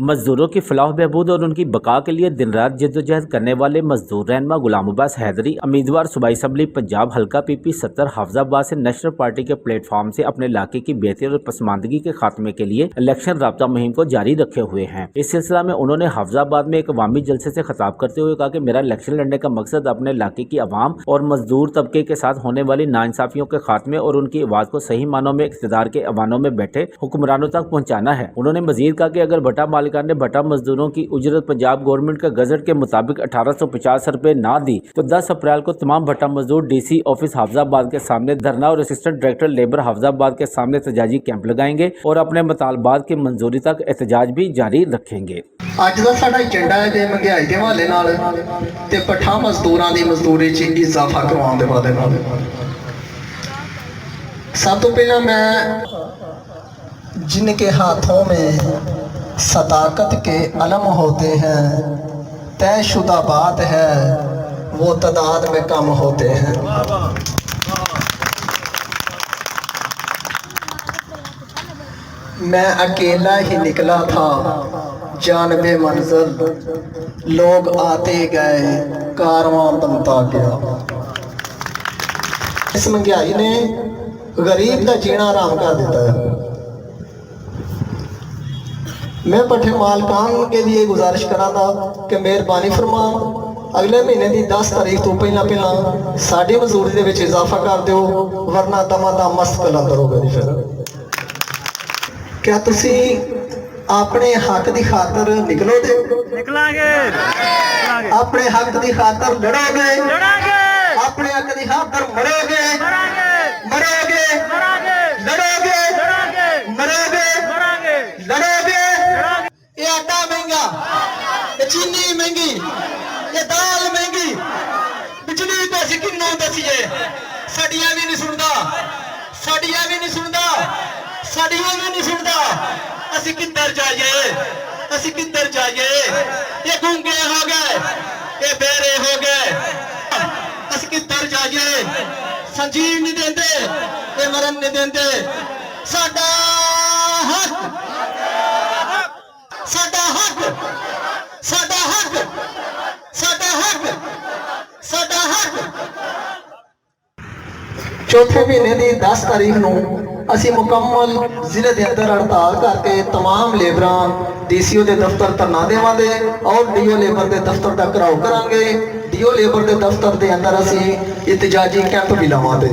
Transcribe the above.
मजदूरों की फलाह बहबूद और उनकी बका के लिए दिन रात जद्दोजहद करने वाले मजदूर रहनमा गुलाम अब्बास हैदरी उम्मीदवार सूबाई असम्बली पंजाब हल्का PP 70 हाफिजाबाद से नेशनल पार्टी के प्लेटफॉर्म से अपने इलाके की बेहतरी और पसमानदगी के खात्मे के लिए इलेक्शन राब्ता मुहिम को जारी रखे हुए हैं। इस सिलसिला में उन्होंने हाफिजाबाद में एक अवामी जलसे से खिताब करते हुए कहा कि मेरा इलेक्शन लड़ने का मकसद अपने इलाके की आवाम और मजदूर तबके के साथ होने वाली नाइंसाफियों के खात्मे और उनकी आवाज को सही मानों में इख्तिदार के अवानों में बैठे हुक्मरानों तक पहुँचाना है। उन्होंने मजीद कहा कि अगर भट्टा मालिकान ने भट्टा मजदूरों की उजरत पंजाब गवर्नमेंट के गजट के मुताबिक 1850 रुपए ना दी तो 10 अप्रैल को तमाम भट्टा मजदूर DC ऑफिस हाफिजाबाद के सामने धरना और असिस्टेंट डायरेक्टर लेबर हाफिजाबाद के सामने एहतजाजी कैंप लगाएंगे और अपने मुतालबात की मंजूरी तक एहतजाज भी जारी रखेंगे। ਅੱਜ ਦਾ ਸਾਡਾ ਏਜੰਡਾ ਹੈ ਜੇ ਮਹਿੰਗਾਈ ਦੇ ਹਵਾਲੇ ਨਾਲ ਤੇ ਪੱਠਾ ਮਜ਼ਦੂਰਾਂ ਦੀ ਮਜ਼ਦੂਰੀ 'ਚ ਇਜ਼ਾਫਾ ਕਰਵਾਉਣ ਦੇ ਵਾਅਦੇ ਨਾਲ सब तो पहला मैं जिनके हाथों में सदाकत के अलम होते हैं तयशुदा बात है वो तादाद में कम होते हैं। मैं अकेला ही निकला था जानबे मंजिल लोग आते गए कारवां बनता गया। इस महंगाई ने गरीब का जीना आराम कर देता है। मैं पट्ठे मालकान के लिए गुजारिश करा था कि मेहरबानी फरमा अगले महीने की 10 तारीख तो पहला साड़ी मजदूरी दे विच इजाफा कर दो वरना दमादम मस्त कलंदर हो गई। फिर क्या तुसी अपने हक की खातर निकलोगे? निकलांगे अपने हक की खातर लड़ोगे? अपने हक की खातर मरोगे? मरोगे लड़ोगे मरोगे लड़ोगे। ये आटा महंगा, ये चीनी महंगी, ये दाल महंगी, बिजली पैसे किन्नों दसिए साड़ियां भी नहीं सुनता, साड़ियां भी नहीं सुनता, साड़ियां भी नहीं सुनता। असी किधर जाइए, असी किधर जाइए? ये गूंगे हो गए, ये बेरे हो गए, असी किधर जाइए? संजीव नहीं देंदे, ये मरन नहीं देंदे। साडा हक, साडा हक, साडा हक, साडा हक, साडा हक। चौथे महीने की 10 तारीख नूं असी मुकम्मल जिले के अंदर हड़ताल करके तमाम लेबरां DCO के दफ्तर धरना देवांगे और DO लेबर के दफ्तर का घराव करांगे। DO लेबर के दफ्तर के अंदर असी एहतजाजी कैंप भी लावांगे।